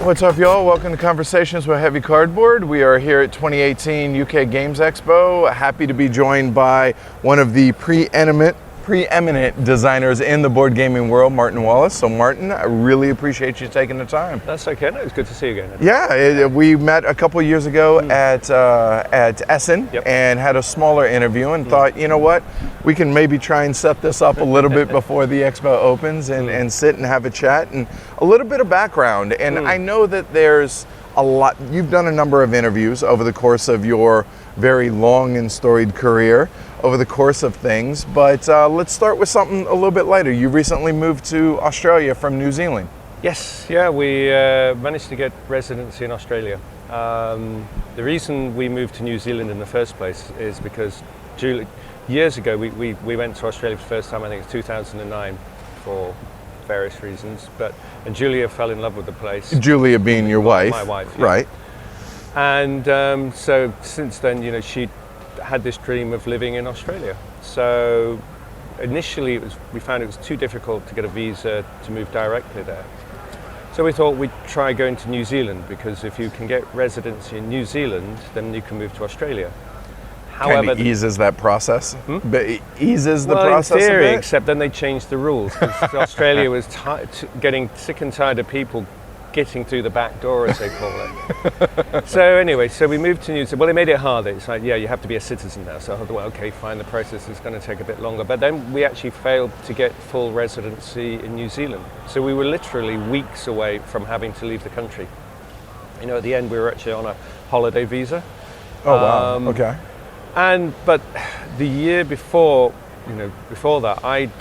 What's up, y'all? Welcome to Conversations with Heavy Cardboard. We are here at 2018 UK Games Expo. Happy to be joined by one of the preeminent designers in the board gaming world, Martin Wallace. So Martin, I really appreciate you taking the time. That's okay. No, it's good to see you again. Yeah, we met a couple years ago at Essen and had a smaller interview and thought, you know what, we can maybe try and set this up a little bit before the expo opens and sit and have a chat and a little bit of background. And I know that there's a lot, you've done a number of interviews over the course of your very long and storied career, over the course of things, but let's start with something a little bit lighter. You recently moved to Australia from New Zealand. Yes, yeah, we managed to get residency in Australia. The reason we moved to New Zealand in the first place is because years ago we went to Australia for the first time, I think it's 2009, for various reasons, and Julia fell in love with the place. Julia being your wife. My wife, yeah. Right. And so since then, you know, she had this dream of living in Australia. So initially we found it was too difficult to get a visa to move directly there. So we thought we'd try going to New Zealand, because if you can get residency in New Zealand, then you can move to Australia. However, kind of eases that process? Eases the process in theory, a bit? except then they changed the rules, because Australia was getting sick and tired of people getting through the back door, as they call it. So anyway, so we moved to New Zealand. Well, they made it harder. It's like, yeah, you have to be a citizen now. So I thought, well, okay, fine, the process is going to take a bit longer. But then we actually failed to get full residency in New Zealand. So we were literally weeks away from having to leave the country. You know, at the end, we were actually on a holiday visa. Oh, wow, okay. But the year before, before that, I'd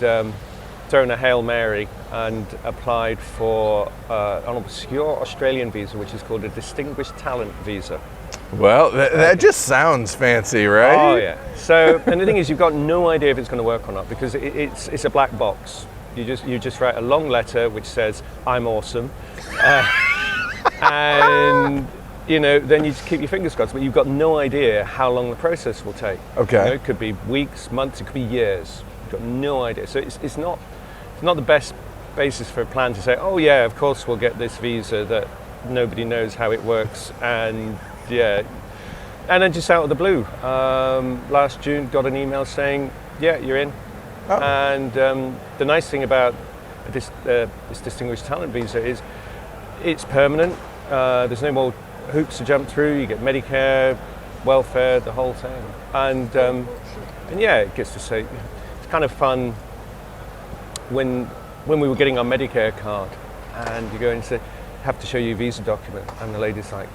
thrown a Hail Mary and applied for an obscure Australian visa, which is called a Distinguished Talent Visa. Well, that just sounds fancy, right? Oh, yeah. So, and the thing is, you've got no idea if it's going to work or not, because it's a black box. You just write a long letter which says, "I'm awesome," and then you just keep your fingers crossed, but you've got no idea how long the process will take. Okay. It could be weeks, months, it could be years. You've got no idea. So it's not the best basis for a plan to say, oh yeah, of course we'll get this visa that nobody knows how it works, and yeah. And then just out of the blue, last June got an email saying, yeah, you're in. Oh. And the nice thing about this Distinguished Talent Visa is it's permanent. There's no more hoops to jump through. You get Medicare, welfare, the whole thing. And yeah, it gets to say, it's kind of fun when we were getting our Medicare card, and you go and say, have to show you a visa document, and the lady's like,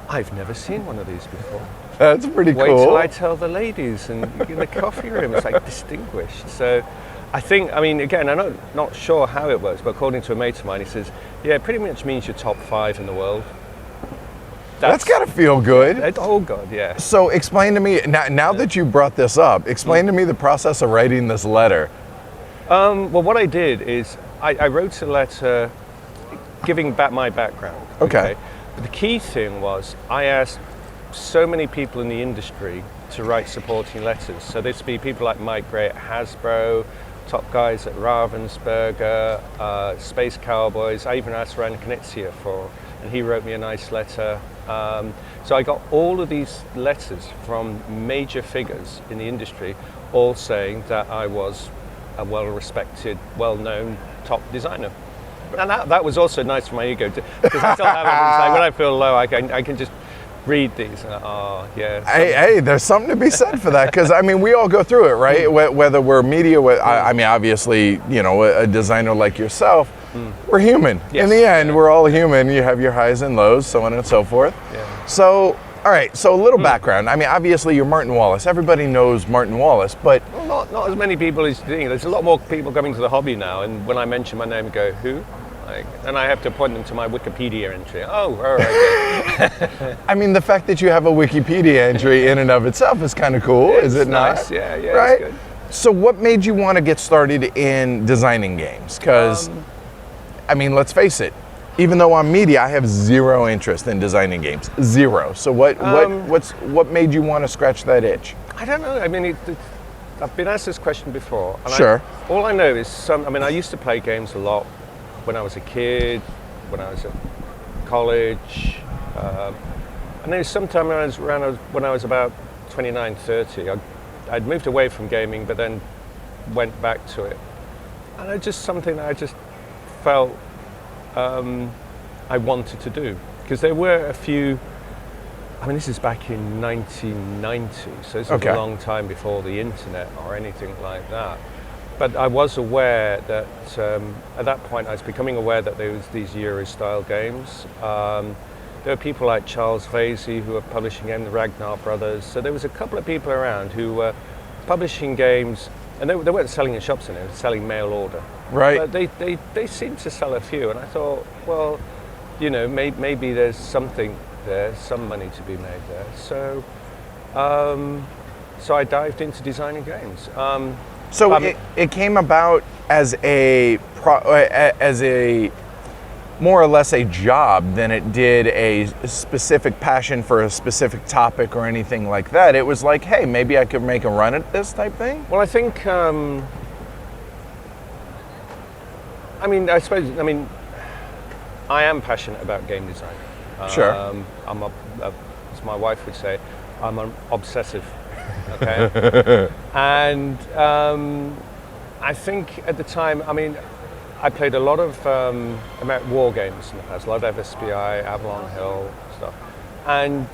I've never seen one of these before. That's pretty cool. Wait till I tell the ladies, and in the coffee room, it's like distinguished. So I think, again, I'm not sure how it works, but according to a mate of mine, he says, yeah, it pretty much means you're top 5 in the world. That's got to feel good. Oh, God, yeah. So explain to me, now that you brought this up, explain to me the process of writing this letter. Well, what I did is I wrote a letter giving back my background. Okay. But the key thing was I asked so many people in the industry to write supporting letters. So there'd be people like Mike Gray at Hasbro, top guys at Ravensburger, Space Cowboys. I even asked Ryan Knizia and he wrote me a nice letter. So I got all of these letters from major figures in the industry, all saying that I was a well-respected, well-known top designer. And that was also nice for my ego, because I still have it. It's like when I feel low, I can just read these and yeah. Hey, there's something to be said for that, because we all go through it, right? Whether we're media, obviously, a designer like yourself, we're human. Yes. In the end, we're all human. You have your highs and lows, so on and so forth. Yeah. So, all right, so a little background. Obviously you're Martin Wallace. Everybody knows Martin Wallace, but... Well, not as many people as you think. There's a lot more people coming to the hobby now, and when I mention my name, go, who? And I have to point them to my Wikipedia entry. Oh, all right. The fact that you have a Wikipedia entry in and of itself is kind of cool, is it nice. not? Yeah, right? It's good. So what made you want to get started in designing games? Because, let's face it, even though I'm media, I have zero interest in designing games. Zero. So what made you want to scratch that itch? I don't know. I've been asked this question before. And Sure. All I know is I used to play games a lot when I was a kid, when I was at college. And then sometime when I was about 29, 30, I'd moved away from gaming, but then went back to it. And it's just something that I just felt I wanted to do. Because there were a few, I mean, this is back in 1990, so this was a long time before the internet or anything like that. But I was aware that, at that point, I was becoming aware that there was these Euro-style games. There were people like Charles Vasey who were publishing games, the Ragnar brothers. So there was a couple of people around who were publishing games, and they weren't selling in shops, they were selling mail order. Right. But they seemed to sell a few, and I thought, well, you know, maybe there's something there, some money to be made there. So, so I dived into designing games. So it came about as a more or less a job than it did a specific passion for a specific topic or anything like that. It was like, hey, maybe I could make a run at this type thing? Well, I think, I am passionate about game design. Sure. As my wife would say, I'm an obsessive. Okay. And I think at the time, I played a lot of war games in the past, a lot of FSBI, Avalon Hill stuff. And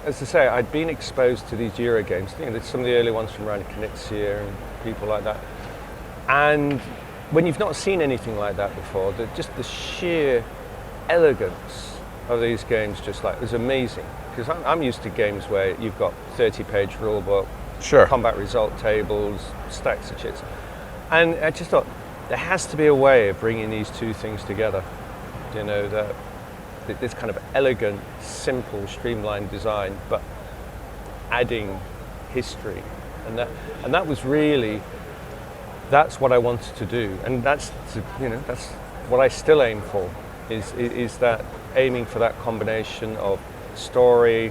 as I say, I'd been exposed to these Euro games. You know, there's some of the early ones from around Knizia and people like that. And when you've not seen anything like that before, just the sheer elegance of these games was amazing. Because I'm used to games where you've got 30-page rule book, combat result tables, stacks of chits. And I just thought, there has to be a way of bringing these two things together. You know, this kind of elegant, simple, streamlined design, but adding history. And that was really, that's what I wanted to do. And that's what I still aim for, is that aiming for that combination of story,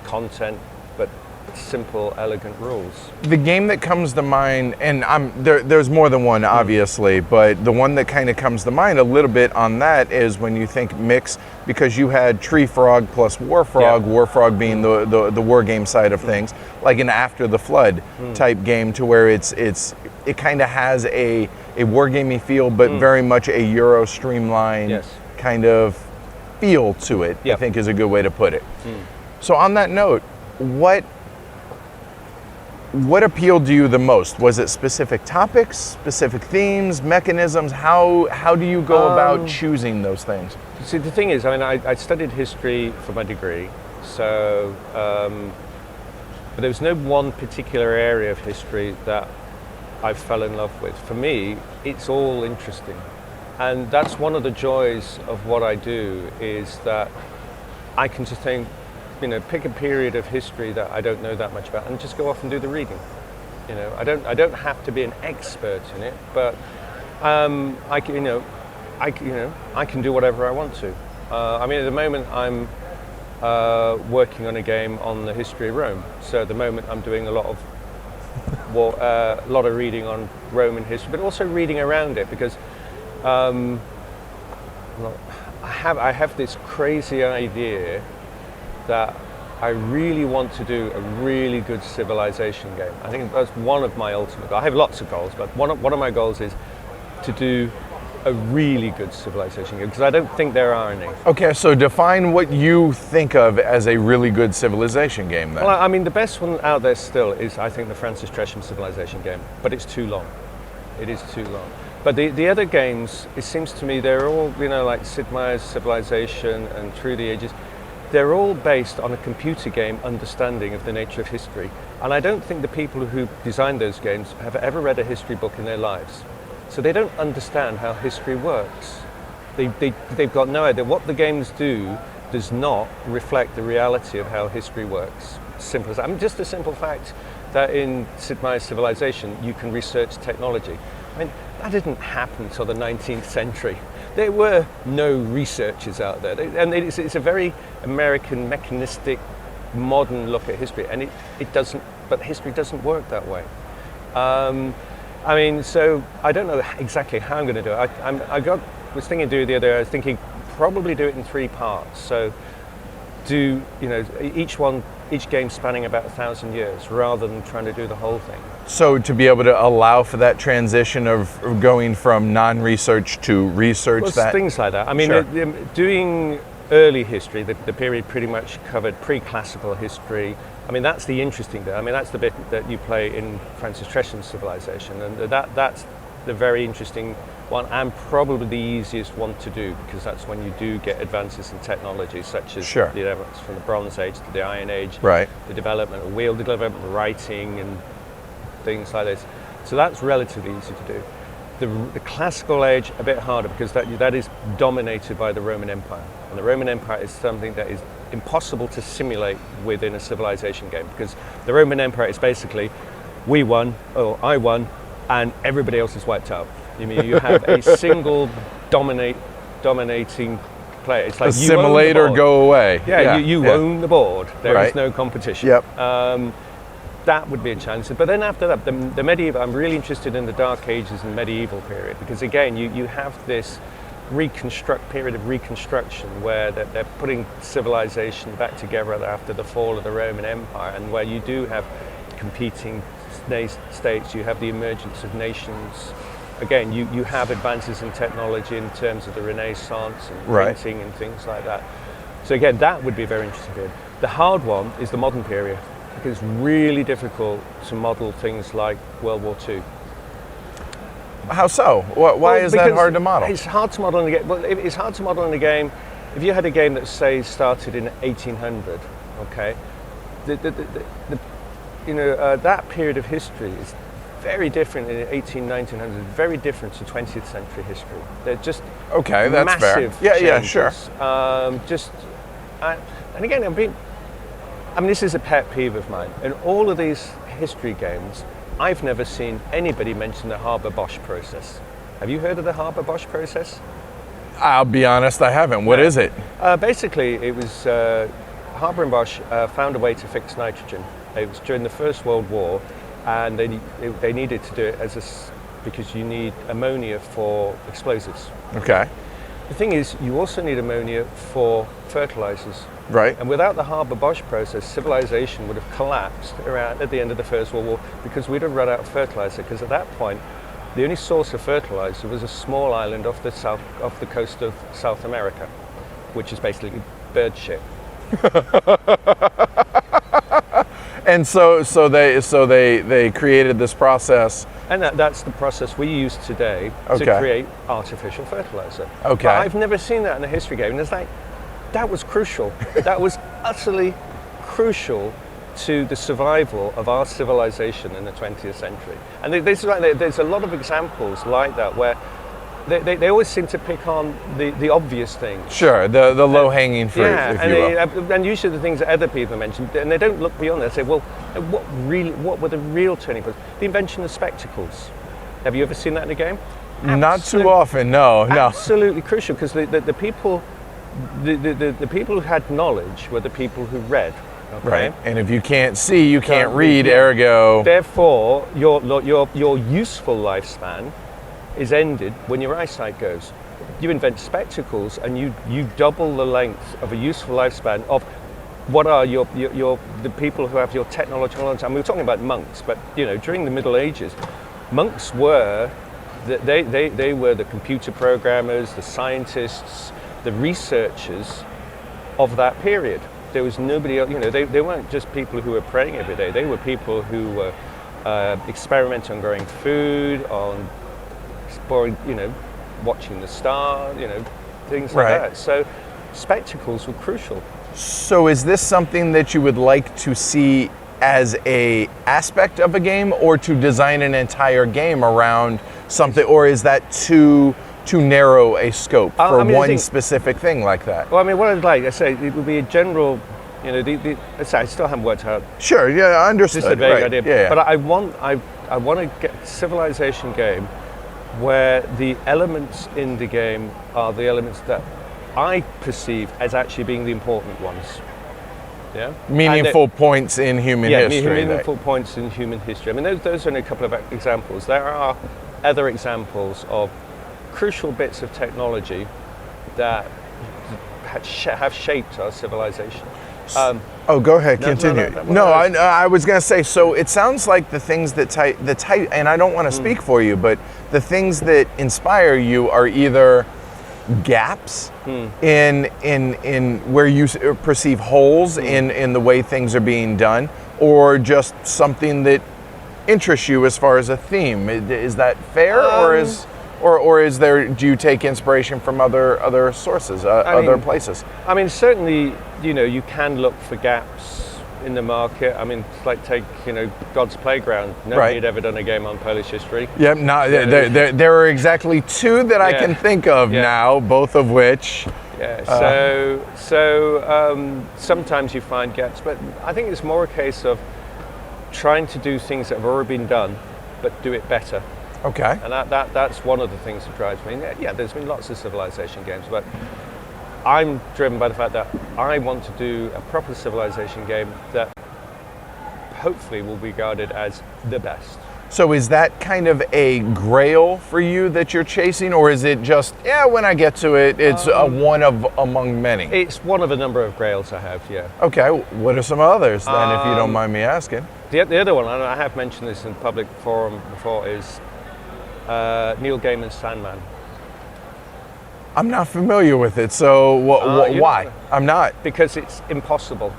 content, but simple, elegant rules. The game that comes to mind, and there's more than one, obviously, but the one that kind of comes to mind a little bit on that is when you think mix, because you had Tree Frog plus War Frog, War Frog being the war game side of things, like an After the Flood type game, to where it kind of has a wargamey feel, but very much a Euro streamlined kind of feel to it, I think is a good way to put it. So on that note, what appealed to you the most? Was it specific topics, specific themes, mechanisms? How do you go about choosing those things? See, the thing is, I studied history for my degree, so but there was no one particular area of history that I fell in love with. For me, it's all interesting. And that's one of the joys of what I do, is that I can just think, pick a period of history that I don't know that much about and just go off and do the reading. I don't have to be an expert in it, but I can do whatever I want to. At the moment I'm working on a game on the history of Rome. So at the moment I'm doing a lot of reading on Roman history, but also reading around it, because I have this crazy idea that I really want to do a really good civilization game. I think that's one of my ultimate goals. I have lots of goals, but one of my goals is to do a really good civilization game, because I don't think there are any. Okay, so define what you think of as a really good civilization game then. Well, the best one out there still is, I think, the Francis Tresham civilization game, but it's too long. It is too long. But the other games, it seems to me, they're all, like Sid Meier's Civilization and Through the Ages, they're all based on a computer game understanding of the nature of history. And I don't think the people who designed those games have ever read a history book in their lives. So they don't understand how history works. They've got no idea. What the games do does not reflect the reality of how history works. Simple as that. Just the simple fact that in Sid Meier's Civilization, you can research technology. That didn't happen until the 19th century. There were no researchers out there. And it's a very American, mechanistic, modern look at history. And it doesn't, but history doesn't work that way. So I don't know exactly how I'm going to do it. I was thinking of doing the other day, I was thinking probably do it in 3 parts. So do, each game spanning about 1,000 years rather than trying to do the whole thing. So to be able to allow for that transition of going from non-research to research, well, things like that. I mean, sure. Doing early history, the period pretty much covered pre-classical history. I mean, that's the interesting bit. I mean, that's the bit that you play in Francis Tresham's Civilization, and that's the very interesting one, and probably the easiest one to do, because that's when you do get advances in technology, such as sure. the advances from the Bronze Age to the Iron Age, right. the development of wheel development, writing, and things like this. So that's relatively easy to do. The classical age, a bit harder, because that is dominated by the Roman Empire. And the Roman Empire is something that is impossible to simulate within a civilization game, because the Roman Empire is basically, we won, or I won, and everybody else is wiped out. You have a single dominating player. It's like assimilate or go away. Yeah, you own the board. There right. is no competition. Yep. That would be a challenge. But then after that, the medieval, I'm really interested in the Dark Ages and medieval period, because again, you have this period of reconstruction where they're putting civilization back together after the fall of the Roman Empire, and where you do have competing states, you have the emergence of nations. Again, you have advances in technology in terms of the Renaissance and printing and things like that. So again, that would be a very interesting period. The hard one is the modern period, because it's really difficult to model things like World War II. How so? Why is that hard to model? It's hard to model in a game. Well, it's hard to model in a game. If you had a game that, say, started in 1800, okay, that period of history is very different in 1900, very different to 20th century history. They're just okay, that's massive fair. Yeah, changes. sure. And again, I mean, this is a pet peeve of mine. In all of these history games, I've never seen anybody mention the Haber-Bosch process. Have you heard of the Haber-Bosch process? I'll be honest, I haven't. What is it? Basically, it was Haber and Bosch found a way to fix nitrogen. It was during the First World War, and they needed to do it because you need ammonia for explosives. Okay. The thing is, you also need ammonia for fertilizers. Right. And without the Haber-Bosch process, civilization would have collapsed around at the end of the First World War, because we'd have run out of fertilizer. Because at that point, the only source of fertilizer was a small island off the coast of South America, which is basically bird shit. And so they created this process. And that's the process we use today to create artificial fertilizer. Okay. But I've never seen that in a history game. And it's like, that was crucial. That was utterly crucial to the survival of our civilization in the 20th century. And there's a lot of examples like that where they always seem to pick on the obvious things. Sure, the low-hanging fruit, if you will. And usually the things that other people mention, and they don't look beyond that. They say, well, what were the real turning points? The invention of spectacles. Have you ever seen that in a game? Not too often, no. Absolutely crucial, because the people who had knowledge were the people who read. Okay? Right, and if you can't see, you can't read, ergo. Therefore, your useful lifespan is ended when your eyesight goes. You invent spectacles, and you double the length of a useful lifespan of what are the people who have your technological knowledge. And we were talking about monks, but during the Middle Ages, monks were they were the computer programmers, the scientists, the researchers of that period. There was nobody else, they weren't just people who were praying every day. They were people who were experimenting on growing food, on exploring, watching the stars, things like that. So spectacles were crucial. So is this something that you would like to see as a aspect of a game, or to design an entire game around something, or is that too narrow a scope for one specific thing like that? Well, what I'd like, I say, it would be a general, I still haven't worked out. Sure, yeah, understood. Just a vague idea. Yeah. But I want to get a civilization game where the elements in the game are the elements that I perceive as actually being the important ones. Yeah. Meaningful points in human history. Meaningful points in human history. Those are only a couple of examples. There are other examples of crucial bits of technology that have shaped our civilization. Oh, go ahead, continue. No, I was going to say, so it sounds like the things that and I don't want to speak for you, but the things that inspire you are either gaps in where you perceive holes in the way things are being done, or just something that interests you as far as a theme. Is that fair, or is there? Do you take inspiration from other sources, other places? I mean, certainly, you can look for gaps in the market. I mean, like take God's Playground. Nobody had ever done a game on Polish history. Yep. There are exactly two that I can think of now, both of which. Yeah. So sometimes you find gaps, but I think it's more a case of trying to do things that have already been done, but do it better. Okay. And that's one of the things that drives me. Yeah, there's been lots of civilization games, but I'm driven by the fact that I want to do a proper civilization game that hopefully will be regarded as the best. So is that kind of a grail for you that you're chasing, or is it just, when I get to it, it's one of among many? It's one of a number of grails I have, yeah. Okay, what are some others then, if you don't mind me asking? The other one, and I have mentioned this in public forum before, is Neil Gaiman's Sandman. I'm not familiar with it, so why? I'm not. Because it's impossible.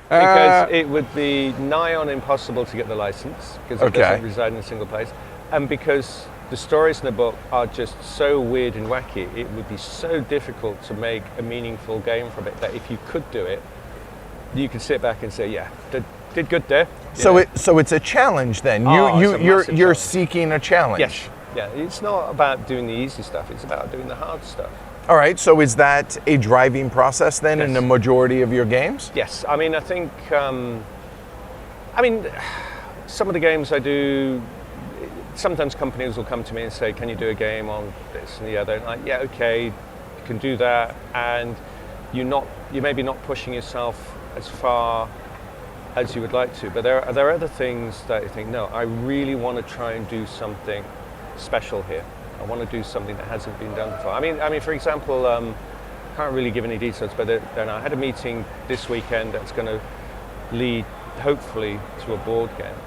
Because it would be nigh on impossible to get the license, because it doesn't reside in a single place, and because the stories in the book are just so weird and wacky, it would be so difficult to make a meaningful game from it that if you could do it, you could sit back and say, did good there. So it's a challenge then. You're seeking a challenge. Yes. Yeah. It's not about doing the easy stuff. It's about doing the hard stuff. All right. So is that a driving process then in the majority of your games? Yes. I mean, I think. Some of the games I do. Sometimes companies will come to me and say, "Can you do a game on this and the other?" And I'm like, okay, you can do that, and you're maybe not pushing yourself as far as you would like to, but there are other things that you think, no, I really want to try and do something special here. I want to do something that hasn't been done before. I mean, for example, can't really give any details, but I had a meeting this weekend that's going to lead, hopefully, to a board game,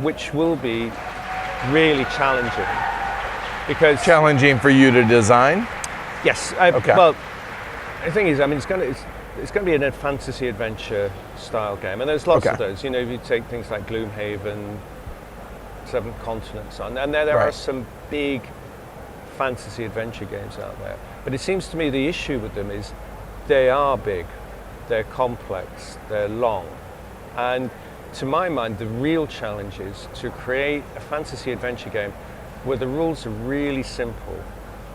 which will be really challenging. Because challenging for you to design? Yes. Well, the thing is, I mean, it's going to be a fantasy adventure style game, and there's lots of those. If you take things like Gloomhaven, Seven Continents, and there are some big fantasy adventure games out there. But it seems to me the issue with them is they are big, they're complex, they're long, and to my mind, the real challenge is to create a fantasy adventure game where the rules are really simple,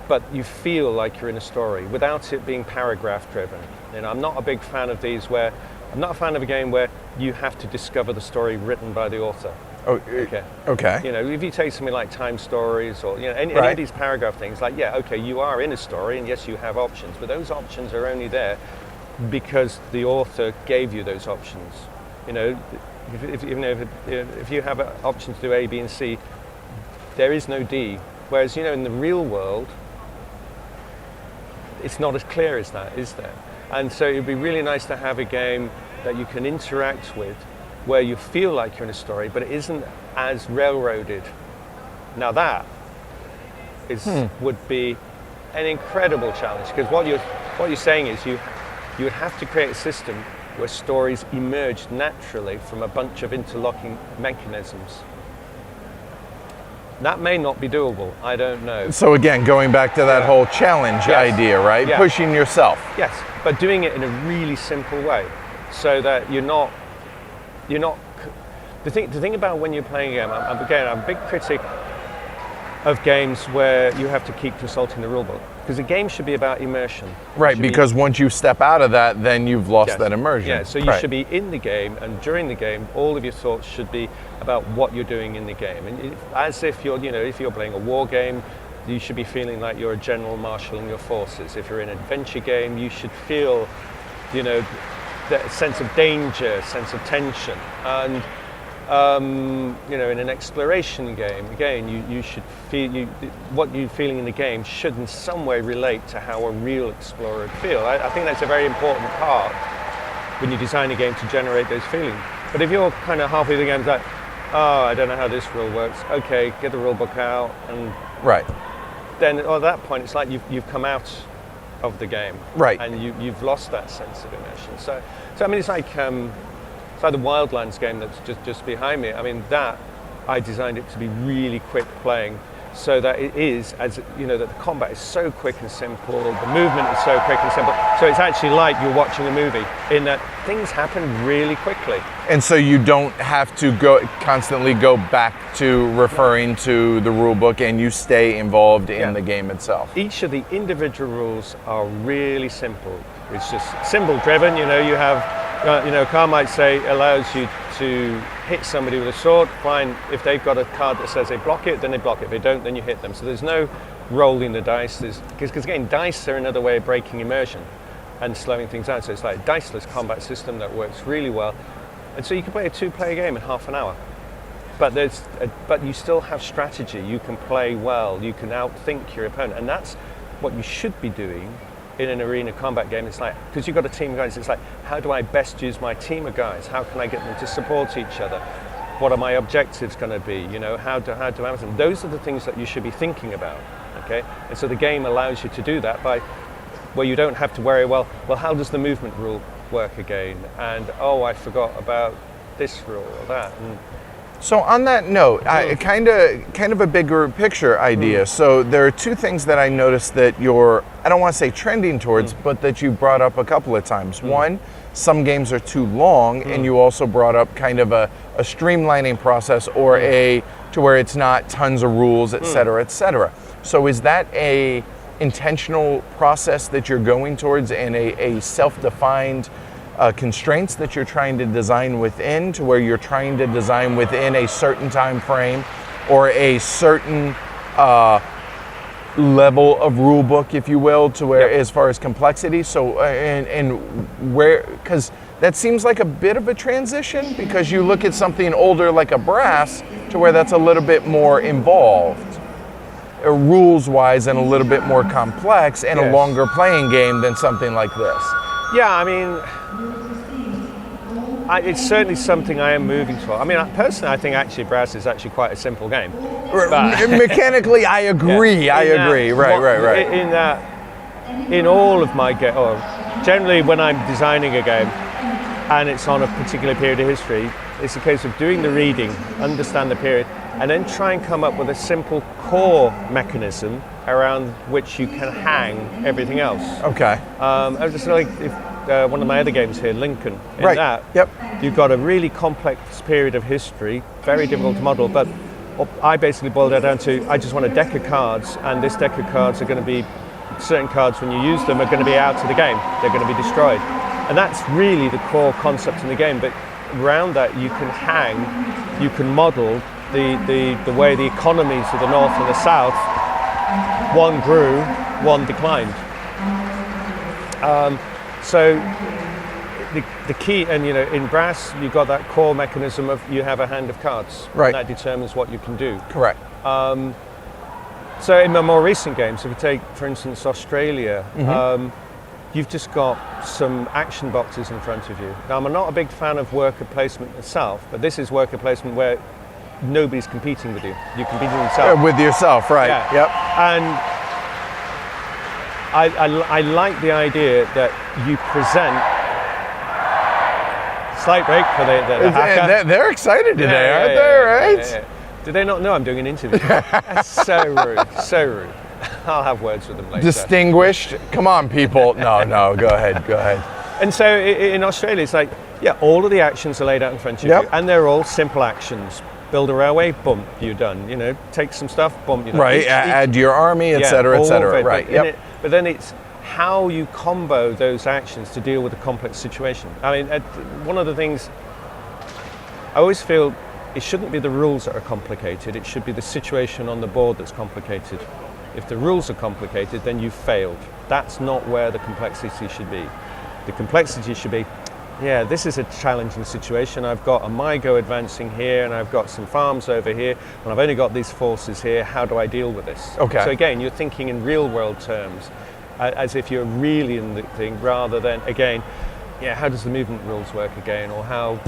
but you feel like you're in a story without it being paragraph driven. I'm not a big fan of these I'm not a fan of a game where you have to discover the story written by the author. Okay. If you take something like Time Stories or any of these paragraph things, you are in a story and yes, you have options, but those options are only there because the author gave you those options. If you have an option to do A, B, and C, there is no D. Whereas in the real world, it's not as clear as that, is there? And so it'd be really nice to have a game that you can interact with where you feel like you're in a story, but it isn't as railroaded. Now that would be an incredible challenge, because what you're saying is you would have to create a system where stories emerge naturally from a bunch of interlocking mechanisms. That may not be doable, I don't know. So again, going back to that whole challenge idea, right? Yeah. Pushing yourself. Yes, but doing it in a really simple way, so that you're not. The thing about when you're playing a game, I'm a big critic of games where you have to keep consulting the rulebook, because a game should be about immersion. Right, because once you step out of that, then you've lost that immersion. Yeah, so you should be in the game, and during the game, all of your thoughts should be about what you're doing in the game. And as if if you're playing a war game, you should be feeling like you're a general marshalling your forces. If you're in an adventure game, you should feel, that sense of danger, sense of tension. And In an exploration game, again, you should feel what you're feeling in the game should in some way relate to how a real explorer would feel. I think that's a very important part when you design a game to generate those feelings. But if you're kind of halfway through the game, it's like, oh, I don't know how this rule works. Okay, get the rule book out, and then at that point, it's like you've come out of the game, and you've lost that sense of immersion. So I mean, it's like the Wildlands game that's just behind me. I mean, that I designed it to be really quick playing, so that it is, as you know, that the combat is so quick and simple, the movement is so quick and simple. So it's actually like you're watching a movie, in that things happen really quickly. And so you don't have to constantly go back to referring to the rule book, and you stay involved in the game itself. Each of the individual rules are really simple. It's just symbol driven. You know, you have, a card might say allows you to hit somebody with a sword. Fine. If they've got a card that says they block it, then they block it. If they don't, then you hit them. So there's no rolling the dice. Because again, dice are another way of breaking immersion and slowing things down. So it's like a diceless combat system that works really well. And so you can play a 2-player game in half an hour. But you still have strategy. You can play well. You can outthink your opponent. And that's what you should be doing in an arena combat game. It's like, because you've got a team of guys, it's like, how do I best use my team of guys? How can I get them to support each other? What are my objectives going to be? You know, how do I manage them? Those are the things that you should be thinking about, okay? And so the game allows you to do that by, where you don't have to worry, well, how does the movement rule work again? And, oh, I forgot about this rule or that. And so on that note, kind of a bigger picture idea. So there are two things that I noticed that you're, I don't want to say trending towards, but that you brought up a couple of times. One, some games are too long, and you also brought up kind of a streamlining process, or to where it's not tons of rules, et cetera, et cetera. So is that a intentional process that you're going towards, and a self-defined constraints that you're trying to design within, to where you're trying to design within a certain time frame or a certain level of rule book, if you will, to where as far as complexity? So and where, because that seems like a bit of a transition, because you look at something older like a brass, to where that's a little bit more involved rules wise, and a little bit more complex, and a longer playing game than something like this. Yeah, I mean, it's certainly something I am moving toward. I mean, personally, I think actually brass is actually quite a simple game. Mechanically, I agree. Right. In that, in all of my games, or generally when I'm designing a game and it's on a particular period of history, it's a case of doing the reading, understand the period, and then try and come up with a simple core mechanism around which you can hang everything else. Okay. I was just like, one of my other games here, Lincoln, in that, you've got a really complex period of history, very difficult to model, but I basically boiled it down to, I just want a deck of cards, and this deck of cards are going to be, certain cards when you use them are going to be out of the game, they're going to be destroyed. And that's really the core concept in the game, but around that you can hang, you can model the way the economies of the North and the South, one grew, one declined. So the key, and in brass, you've got that core mechanism of you have a hand of cards. Right. That determines what you can do. Correct. So in my more recent games, if you take, for instance, Australia, you've just got some action boxes in front of you. Now, I'm not a big fan of worker placement itself, but this is worker placement where nobody's competing with you. You're competing with yourself. With yourself, right. Yeah. Yep. And I like the idea that you present. Slight break for the hacker. They're excited today, aren't they? Right? Yeah. Do they not know I'm doing an interview? That's so rude. So rude. I'll have words with them later. Distinguished. Come on, people. No. Go ahead. And so in Australia, it's like, all of the actions are laid out in front of you, and they're all simple actions. Build a railway, boom, you're done. Take some stuff, boom, you're done. Right. Add your army, et cetera, et cetera. Right. But then it's how you combo those actions to deal with a complex situation. I mean, one of the things I always feel, it shouldn't be the rules that are complicated, it should be the situation on the board that's complicated. If the rules are complicated, then you've failed. That's not where the complexity should be. The complexity should be, yeah, this is a challenging situation. I've got a MyGo advancing here, and I've got some farms over here, and I've only got these forces here. How do I deal with this? Okay. So again, you're thinking in real world terms, as if you're really in the thing, rather than, again, yeah, how does the movement rules work again, or how,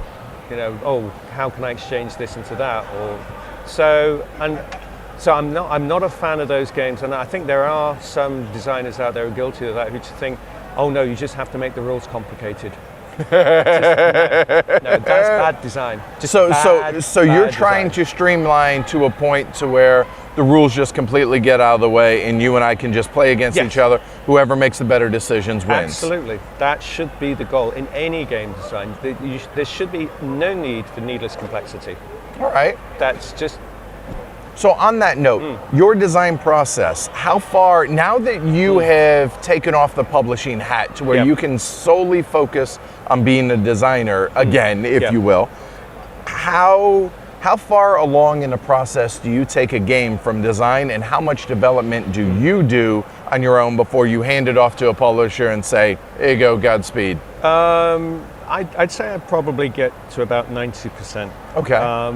you know, oh, how can I exchange this into that, or so I'm not a fan of those games, and I think there are some designers out there who are guilty of that, who just think, oh no, you just have to make the rules complicated. No, that's bad design. So you're trying to streamline to a point to where the rules just completely get out of the way, and you and I can just play against each other. Whoever makes the better decisions wins. Absolutely, that should be the goal in any game design. There should be no need for needless complexity. All right. That's just. So on that note, your design process, how far, now that you have taken off the publishing hat to where you can solely focus on being a designer, again, if you will, how far along in the process do you take a game from design, and how much development do you do on your own before you hand it off to a publisher and say, here you go, Godspeed? I'd say I'd probably get to about 90%. Okay. I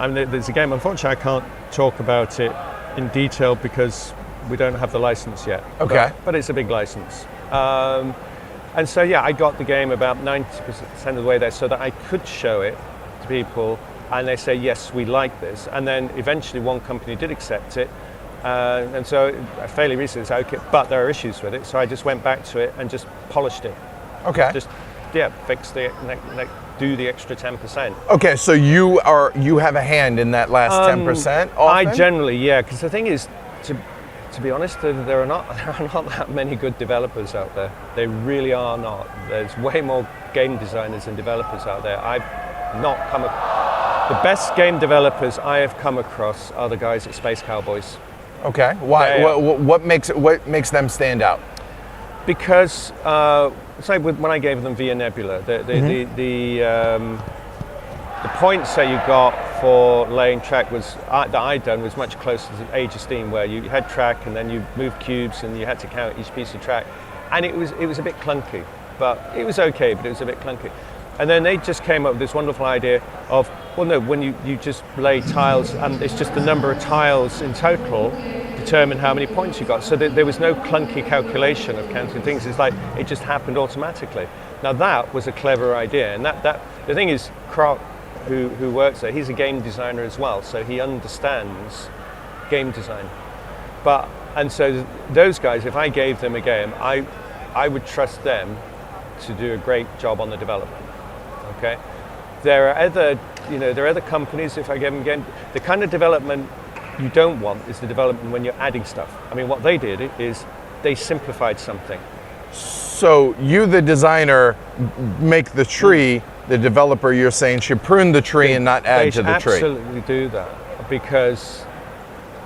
mean, there's a game, unfortunately I can't talk about it in detail because we don't have the license yet. Okay. But it's a big license. And so yeah, I got the game about 90% of the way there so that I could show it to people, and they say, yes, we like this. And then eventually one company did accept it. And so fairly recently, it's okay, but there are issues with it. So I just went back to it and just polished it. Okay. Just fix do the extra 10%. Okay, so you have a hand in that last 10% often? I generally, because the thing is, to be honest, there are not that many good developers out there. They really are not. There's way more game designers and developers out there. I've not come the best game developers I have come across are the guys at Space Cowboys. Okay, why? What makes them stand out? Because say when I gave them Via Nebula, the points that you got for laying track that I'd done was much closer to Age of Steam, where you had track and then you moved cubes and you had to count each piece of track, and it was a bit clunky, but it was okay, but it was a bit clunky. And then they just came up with this wonderful idea of, well, no, when you just lay tiles, and it's just the number of tiles in total determine how many points you got. So there was no clunky calculation of counting things. It's like it just happened automatically. Now that was a clever idea, and that the thing is, Croc, who works there, he's a game designer as well, so he understands game design. And so those guys, if I gave them a game, I would trust them to do a great job on the development. Okay, there are other companies. If I give them a game, the kind of development you don't want is the development when you're adding stuff. I mean, what they did is they simplified something. So you, the designer, make the tree. The developer, you're saying, should prune the tree and not add to the tree. They absolutely do that, because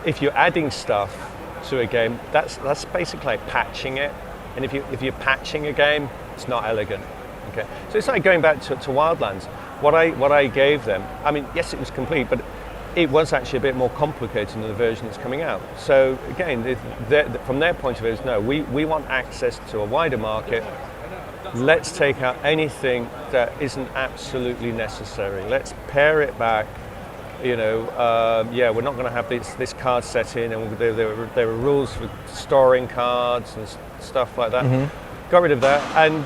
if you're adding stuff to a game, that's basically like patching it. And if you're patching a game, it's not elegant. Okay, so it's like going back to Wildlands. What I gave them, I mean, yes, it was complete, but it was actually a bit more complicated than the version that's coming out. So again, from their point of view, is no, we want access to a wider market. Let's take out anything that isn't absolutely necessary. Let's pare it back. We're not going to have this card set in, and there are rules for storing cards and stuff like that. Mm-hmm. Got rid of that, and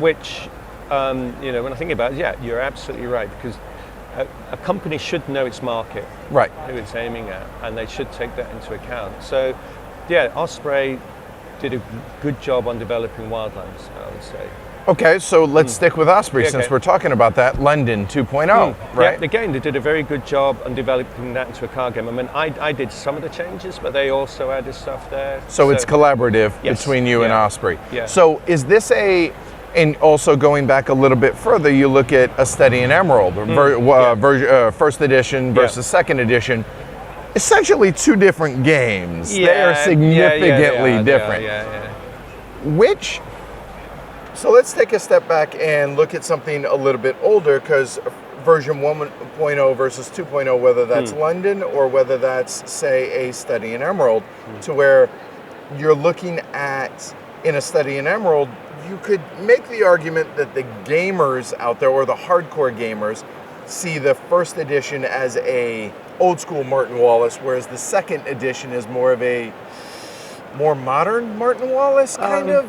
which, when I think about it, you're absolutely right, because a company should know its market, right, who it's aiming at, and they should take that into account. So, yeah, Osprey did a good job on developing Wildlands, I would say. Okay, so let's stick with Osprey since we're talking about that. London 2.0, right? Yeah, again, they did a very good job on developing that into a card game. I mean, I did some of the changes, but they also added stuff there. So it's collaborative between you and Osprey. Yeah. So is this and also going back a little bit further, you look at a Study in Emerald, first edition versus second edition. Essentially two different games. They are significantly different. So let's take a step back and look at something a little bit older, because version 1.0 versus 2.0, whether that's London or whether that's, say, a Study in Emerald, to where you're looking at, in a Study in Emerald, you could make the argument that the gamers out there, or the hardcore gamers, see the first edition as a old school Martin Wallace, whereas the second edition is more of a more modern Martin Wallace kind of.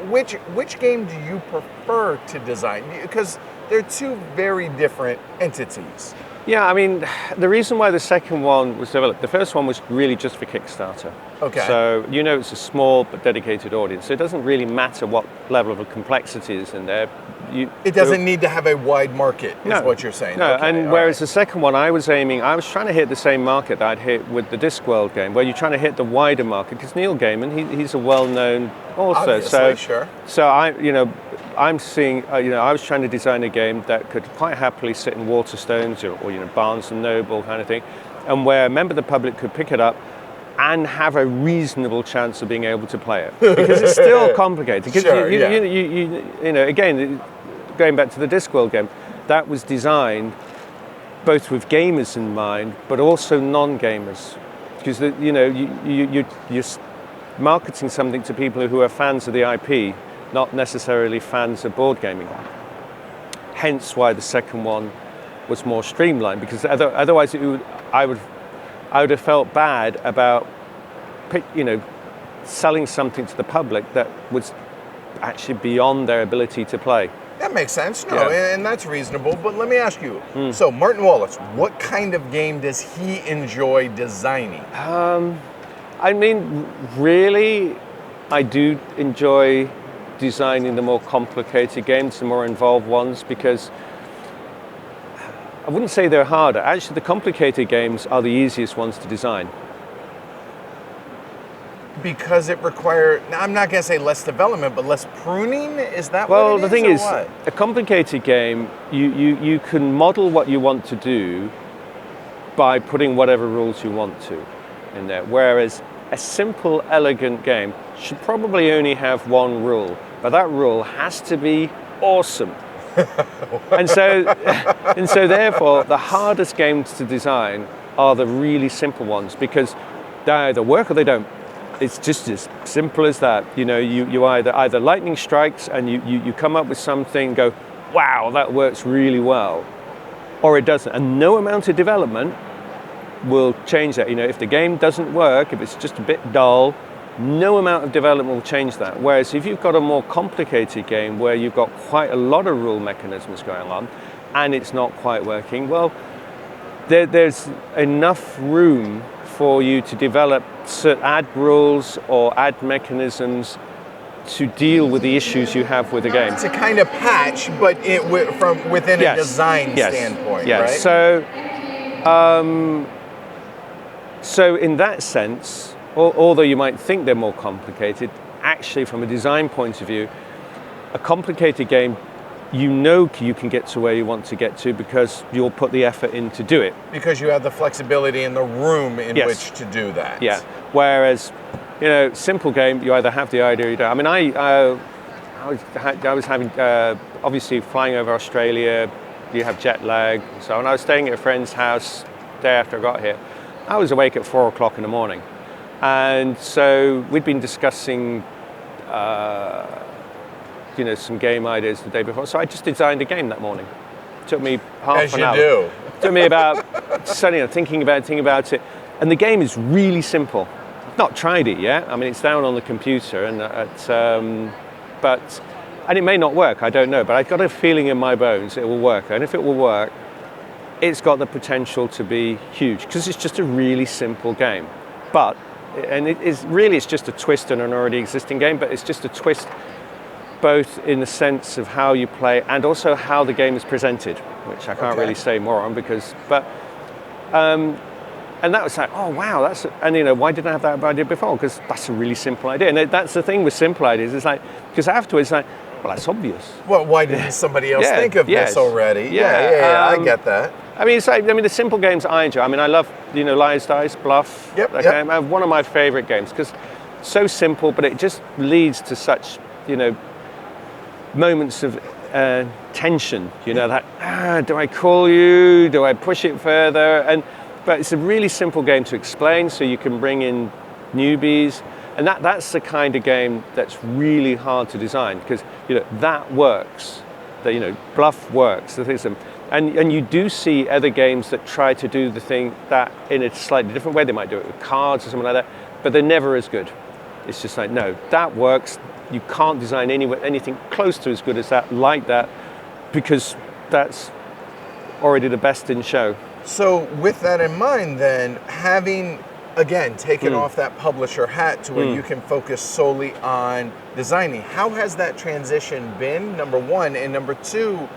Which game do you prefer to design? Because they're two very different entities. Yeah, I mean, the reason why the second one was developed, the first one was really just for Kickstarter. Okay. So, it's a small but dedicated audience. So it doesn't really matter what level of complexity is in there. It doesn't need to have a wide market, is what you're saying. No, okay, and whereas the second one, I was trying to hit the same market that I'd hit with the Discworld game, where you're trying to hit the wider market, because Neil Gaiman, he's a well-known author. Obviously, sure. So I'm seeing, I was trying to design a game that could quite happily sit in Waterstones or Barnes & Noble kind of thing, and where a member of the public could pick it up and have a reasonable chance of being able to play it. Because it's still complicated. Because Sure, again, going back to the Discworld game, that was designed both with gamers in mind, but also non-gamers. Because, you're marketing something to people who are fans of the IP, not necessarily fans of board gaming. Hence why the second one was more streamlined, because otherwise I would have felt bad about selling something to the public that was actually beyond their ability to play. That makes sense, and that's reasonable. But let me ask you, so Martin Wallace, what kind of game does he enjoy designing? I mean, really, I do enjoy designing the more complicated games, the more involved ones, because I wouldn't say they're harder. Actually, the complicated games are the easiest ones to design. Because it requires, I'm not going to say less development, but less pruning? Is that well, what it is? Well, the thing is, what? a complicated game, you can model what you want to do by putting whatever rules you want to in there. Whereas a simple, elegant game should probably only have one rule, but that rule has to be awesome. and so therefore, the hardest games to design are the really simple ones, because they either work or they don't. It's just as simple as that. You either lightning strikes and you come up with something, go, wow, that works really well, or it doesn't. And no amount of development will change that. If the game doesn't work, if it's just a bit dull, no amount of development will change that. Whereas if you've got a more complicated game where you've got quite a lot of rule mechanisms going on and it's not quite working, well, there's enough room for you to develop add rules or add mechanisms to deal with the issues you have with the game. To kind of patch, but from within a design standpoint, right? So in that sense, although you might think they're more complicated, actually from a design point of view, a complicated game, you can get to where you want to get to because you'll put the effort in to do it. Because you have the flexibility and the room in which to do that. Yeah. Whereas, simple game, you either have the idea or you don't. I mean, I was having, obviously flying over Australia, you have jet lag. So when I was staying at a friend's house the day after I got here, I was awake at 4 o'clock in the morning. And so we'd been discussing some game ideas the day before. So I just designed a game that morning. It took me half an hour. As you do. It took me about thinking about it. And the game is really simple. I've not tried it yet. I mean, it's down on the computer, and it may not work. I don't know, but I've got a feeling in my bones it will work. And if it will work, it's got the potential to be huge because it's just a really simple game. It's just a twist on an already existing game, but it's just a twist both in the sense of how you play and also how the game is presented, which I can't really say more on and that was like, oh wow, why didn't I have that idea before? Because that's a really simple idea. And that's the thing with simple ideas, it's like, because afterwards, well, that's obvious. Well, why didn't somebody else think of this already? Yeah, I get that. I mean, the simple games I enjoy. I mean, I love, Liar's Dice, Bluff. One of my favorite games because so simple, but it just leads to such, moments of tension. That do I call you? Do I push it further? But it's a really simple game to explain, so you can bring in newbies. And that's the kind of game that's really hard to design, because that works. That bluff works. And you do see other games that try to do the thing that in a slightly different way. They might do it with cards or something like that, but they're never as good. It's just like, no, that works. You can't design anything close to as good as that, like that, because that's already the best in show. So with that in mind, then, having, again, taken off that publisher hat to where you can focus solely on designing, how has that transition been, number one? And number two,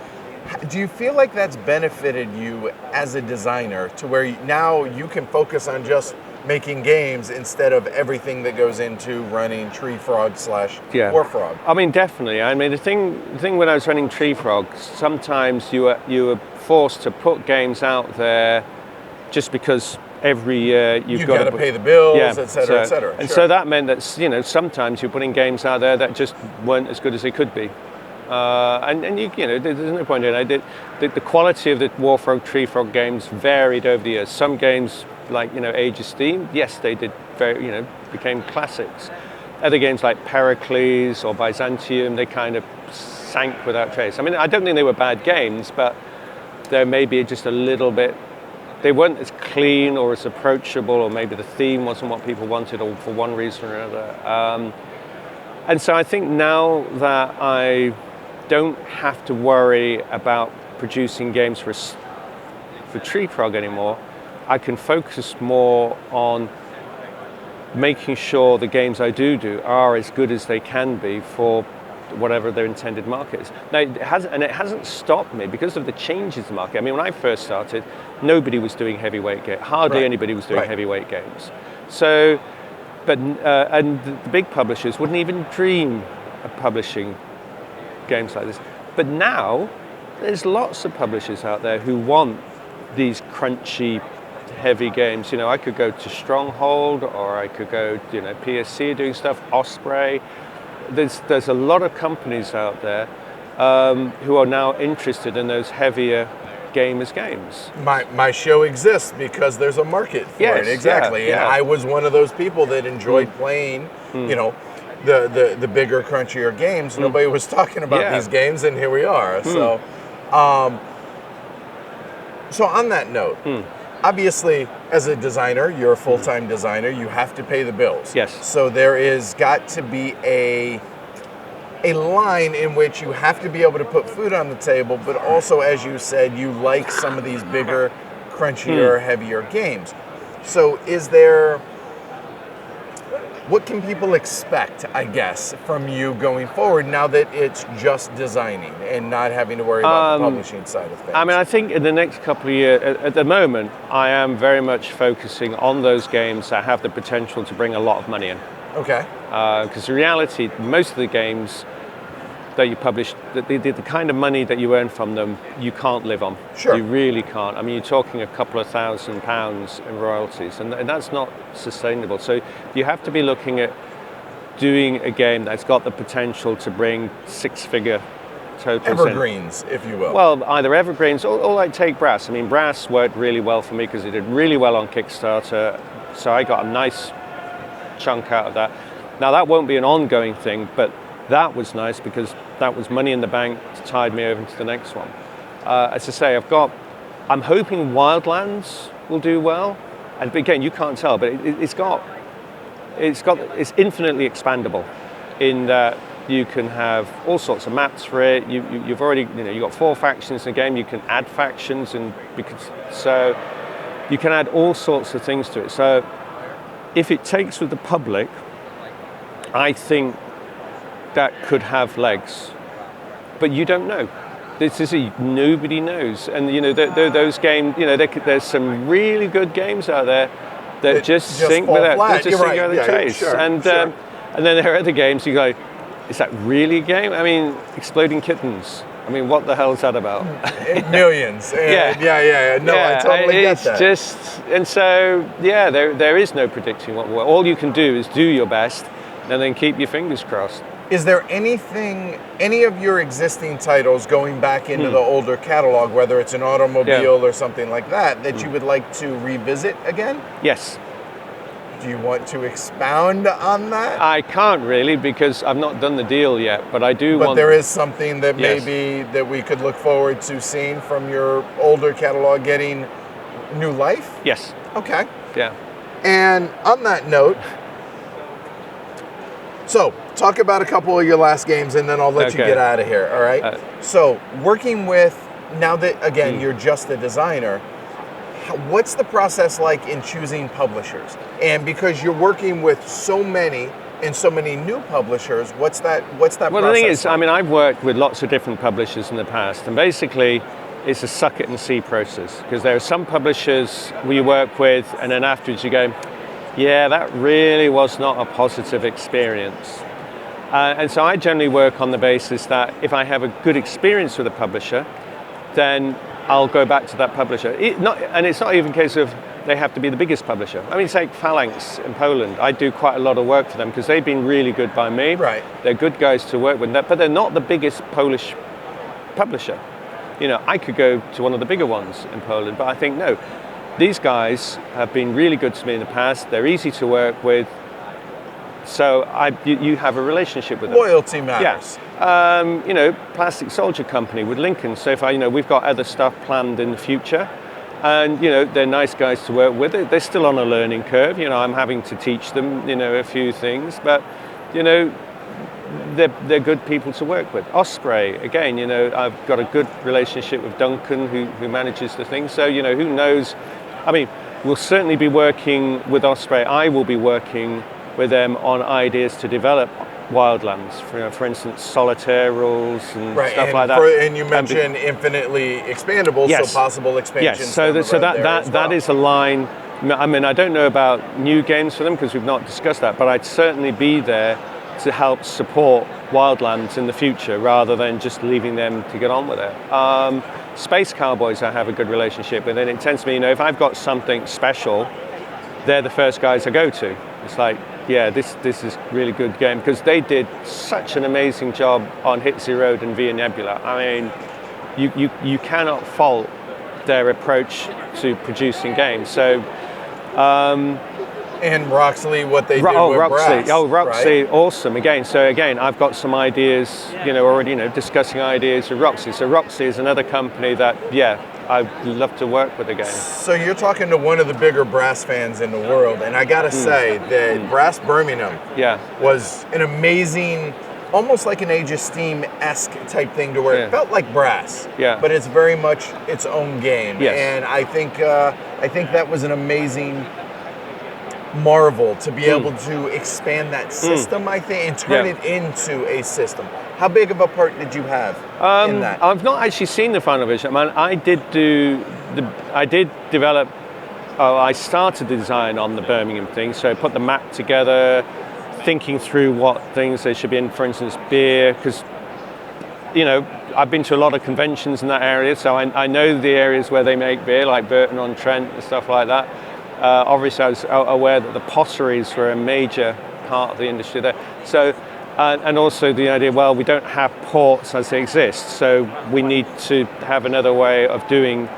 do you feel like that's benefited you as a designer to where now you can focus on just making games instead of everything that goes into running Tree Frog / War Frog? I mean, definitely. I mean, the thing when I was running Tree Frog, sometimes you were forced to put games out there just because every year you've got to pay the bills, et cetera, et cetera. And so that meant that sometimes you're putting games out there that just weren't as good as they could be. And there's no point in it. The quality of the War Frog, Tree Frog games varied over the years. Some games, like Age of Steam, yes, they did became classics. Other games like Pericles or Byzantium, they kind of sank without trace. I mean, I don't think they were bad games, but they're maybe just a little bit. They weren't as clean or as approachable, or maybe the theme wasn't what people wanted, or for one reason or another. And so I think now that I don't have to worry about producing games for Tree Frog anymore, I can focus more on making sure the games I do are as good as they can be for whatever their intended market is. Now, it hasn't stopped me because of the changes in the market. I mean, when I first started, nobody was doing heavyweight games. Hardly anybody was doing heavyweight games. So, and the big publishers wouldn't even dream of publishing games like this. But now, there's lots of publishers out there who want these crunchy, heavy games. I could go to Stronghold, or I could go, PSC doing stuff, Osprey. There's a lot of companies out there who are now interested in those heavier games. My show exists because there's a market for it. Exactly. And I was one of those people that enjoyed playing, the bigger, crunchier games. Nobody was talking about these games, and here we are. So, so on that note, obviously, as a designer, you're a full-time designer. You have to pay the bills. Yes. So there is got to be a line in which you have to be able to put food on the table, but also, as you said, you like some of these bigger, crunchier, heavier games. So what can people expect, I guess, from you going forward now that it's just designing and not having to worry about the publishing side of things? I mean, I think in the next couple of years, at the moment, I am very much focusing on those games that have the potential to bring a lot of money in. Okay. Because in reality, most of the games that you publish, the kind of money that you earn from them, you can't live on. Sure. You really can't. I mean, you're talking a couple of £1,000s in royalties, and that's not sustainable. So you have to be looking at doing a game that's got the potential to bring six-figure totals evergreens, if you will. Well, either evergreens or like take Brass. I mean, Brass worked really well for me because it did really well on Kickstarter, so I got a nice chunk out of that. Now, that won't be an ongoing thing, but that was nice because that was money in the bank to tide me over to the next one. As I say, I'm hoping Wildlands will do well. And again, you can't tell, but it's infinitely expandable in that you can have all sorts of maps for it. You've already, you've got 4 factions in the game. You can add factions, so you can add all sorts of things to it. So if it takes with the public, I think that could have legs, but you don't know. Nobody knows, and those games. There's some really good games out there that just sink without the chase. Sure, and then there are other games you go, is that really a game? I mean, Exploding Kittens. I mean, what the hell is that about? Millions. And No, I totally get that. It's just, and so there is no predicting what will work. All you can do is do your best, and then keep your fingers crossed. Is there any of your existing titles going back into the older catalog, whether it's an automobile or something like that, that you would like to revisit again? Yes. Do you want to expound on that? I can't really because I've not done the deal yet, but I do But want... there is something that Yes. maybe that we could look forward to seeing from your older catalog getting new life? Yes, Okay. yeah. And on that note, so talk about a couple of your last games and then I'll let you Okay. get out of here, all right? So working with, now that, again, you're just a designer, what's the process like in choosing publishers? And because you're working with so many and so many new publishers, what's that Well, process the thing is, like? I mean, I've worked with lots of different publishers in the past, and basically it's a suck it and see process, because there are some publishers we work with and then afterwards you go, yeah, that really was not a positive experience. And so I generally work on the basis that if I have a good experience with a publisher, then I'll go back to that publisher. And it's not even a case of they have to be the biggest publisher. I mean, take Phalanx in Poland. I do quite a lot of work for them because they've been really good by me. Right. They're good guys to work with, but they're not the biggest Polish publisher. You know, I could go to one of the bigger ones in Poland, but I think, no, these guys have been really good to me in the past. They're easy to work with. So you have a relationship with them. Loyalty matters. Yeah. You know, Plastic Soldier Company with Lincoln. So if we've got other stuff planned in the future, and you know, they're nice guys to work with. They're still on a learning curve. You know, I'm having to teach them, you know, a few things, but you know, they're good people to work with. Osprey, again, you know, I've got a good relationship with Duncan, who manages the thing. So you know, who knows? I mean, we'll certainly be working with Osprey. I will be working with them on ideas to develop wildlands, for instance, solitaire rules and stuff like that. And you mentioned infinitely expandable, yes. so possible expansions. Yes, so that is a line. I mean, I don't know about new games for them because we've not discussed that, but I'd certainly be there to help support wildlands in the future rather than just leaving them to get on with it. Space Cowboys I have a good relationship with, and it tends to be, you know, if I've got something special, they're the first guys I go to. It's like, yeah, this is really good game, because they did such an amazing job on Hitsy Road and Via Nebula. I mean, you cannot fault their approach to producing games. So, and Roxley, what they did with Brass. Roxley, right? awesome. Again, I've got some ideas, you know, already, you know, discussing ideas with Roxley. So Roxley is another company that, yeah, I'd love to work with again. So you're talking to one of the bigger Brass fans in the world, and I gotta say that Brass Birmingham was an amazing, almost like an Age of Steam-esque type thing to where it felt like Brass, but it's very much its own game. Yes. And I think that was an amazing marvel to be able to expand that system, I think, and turn it into a system. How big of a part did you have in that? I've not actually seen the final version. I started the design on the Birmingham thing, so I put the map together, thinking through what things there should be in, for instance, beer, because, you know, I've been to a lot of conventions in that area, so I know the areas where they make beer, like Burton-on-Trent and stuff like that. Obviously, I was aware that the potteries were a major part of the industry there. So, and also the idea, well, we don't have ports as they exist, so we need to have another way of doing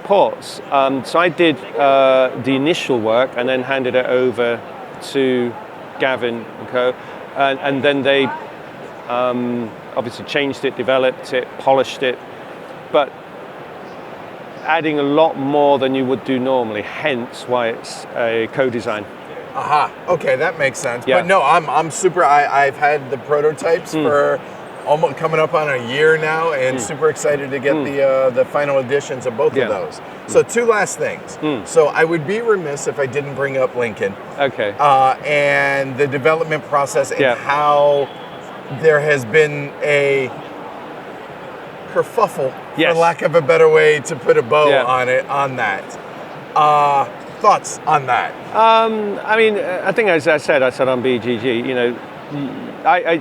ports. So I did the initial work and then handed it over to Gavin and co. And then they obviously changed it, developed it, polished it, but adding a lot more than you would do normally, hence why it's a co-design. Aha, okay, that makes sense. Yeah. But no, I'm super, I've had the prototypes for almost coming up on a year now, and super excited to get the final editions of both of those. So two last things. So I would be remiss if I didn't bring up Lincoln. Okay. And the development process and how there has been a kerfuffle, for lack of a better way to put a bow on that. Thoughts on that? I mean, I think as I said on BGG, you know,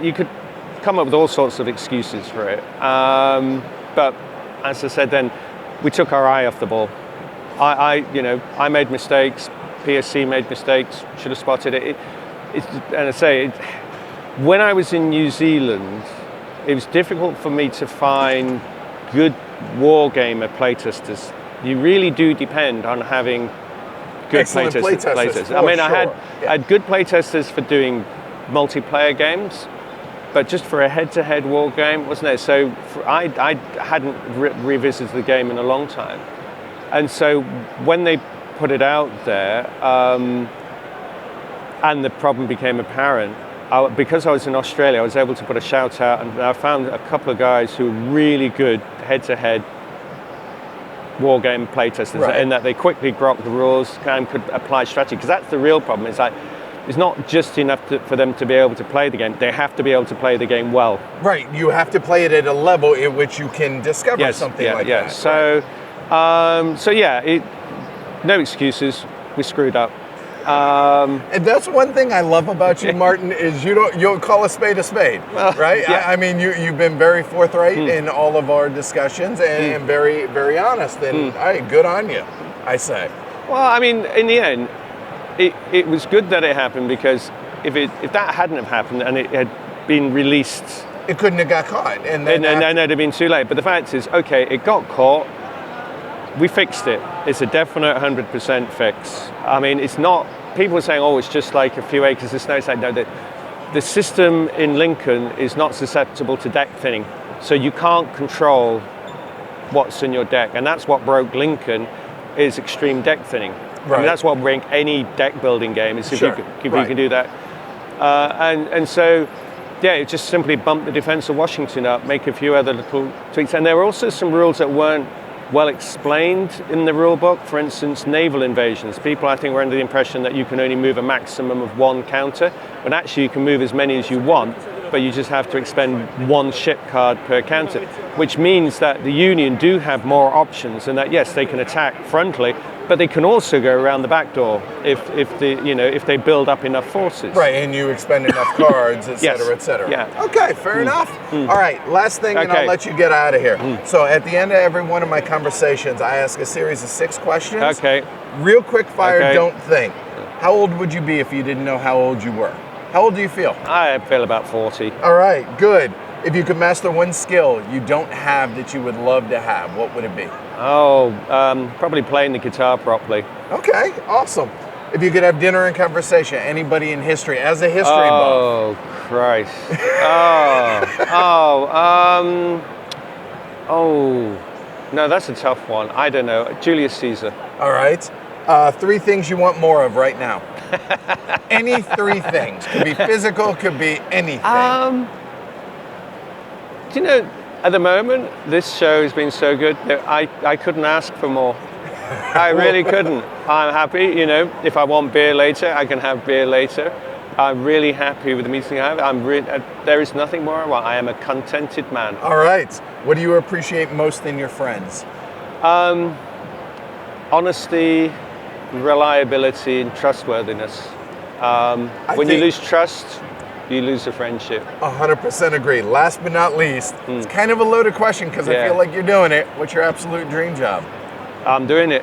you could come up with all sorts of excuses for it. But as I said then, we took our eye off the ball. I made mistakes, PSC made mistakes, should have spotted it. And I say, when I was in New Zealand, it was difficult for me to find good wargamer playtesters. You really do depend on having good excellent playtesters. I mean, I had good playtesters for doing multiplayer games, but just for a head-to-head war game, wasn't it? So I hadn't revisited the game in a long time. And so when they put it out there, and the problem became apparent, because I was in Australia, I was able to put a shout out, and I found a couple of guys who were really good head-to-head war game playtesters, in that they quickly grokked the rules and could apply strategy. Because that's the real problem. It's like, it's not just enough for them to be able to play the game. They have to be able to play the game well. Right. You have to play it at a level at which you can discover something like that. So, no excuses. We screwed up. And that's one thing I love about you, Martin, is you'll call a spade, right? Yeah. I mean, you've been very forthright in all of our discussions and very, very honest. And all right, good on you, I say. Well, I mean, in the end, it was good that it happened, because if that hadn't have happened and it had been released, it couldn't have got caught, and then it'd have been too late. But the fact is, okay, it got caught. We fixed it. It's a definite 100% fix. I mean, it's not. People are saying, oh, it's just like a few acres of snow. It's like, no, the system in Lincoln is not susceptible to deck thinning, so you can't control what's in your deck, and that's what broke Lincoln, is extreme deck thinning. Right. I mean, that's what broke any deck building game, is if you can do that. And so, yeah, it just simply bumped the defense of Washington up, make a few other little tweaks, and there were also some rules that weren't well explained in the rule book. For instance, naval invasions. People, I think, were under the impression that you can only move a maximum of one counter, but actually you can move as many as you want, but you just have to expend one ship card per counter, which means that the Union do have more options, and that, yes, they can attack frontally, but they can also go around the back door if they build up enough forces. Right, and you expend enough cards, et cetera, et cetera. Yeah. Okay, fair enough. All right, last thing, and I'll let you get out of here. So at the end of every one of my conversations, I ask a series of 6 questions. Okay. Real quick fire, don't think. How old would you be if you didn't know how old you were? How old do you feel? I feel about 40. All right, good. If you could master one skill you don't have that you would love to have, what would it be? Oh, probably playing the guitar properly. Okay, awesome. If you could have dinner and conversation, anybody in history, as a history buff. Oh, Christ. No, that's a tough one. I don't know. Julius Caesar. All right. 3 things you want more of right now. Any 3 things. Could be physical, could be anything. Do you know, at the moment, this show has been so good that I couldn't ask for more. I really couldn't. I'm happy, if I want beer later, I can have beer later. I'm really happy with the meeting I have. There is nothing more I want. I am a contented man. All right. What do you appreciate most in your friends? Honesty, reliability, and trustworthiness. When you lose trust, you lose a friendship. 100% agree. Last but not least, it's kind of a loaded question because I feel like you're doing it. What's your absolute dream job? I'm doing it.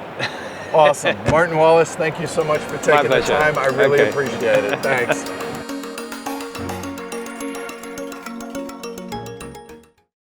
Awesome. Martin Wallace, thank you so much for taking the time. I really appreciate it. Thanks.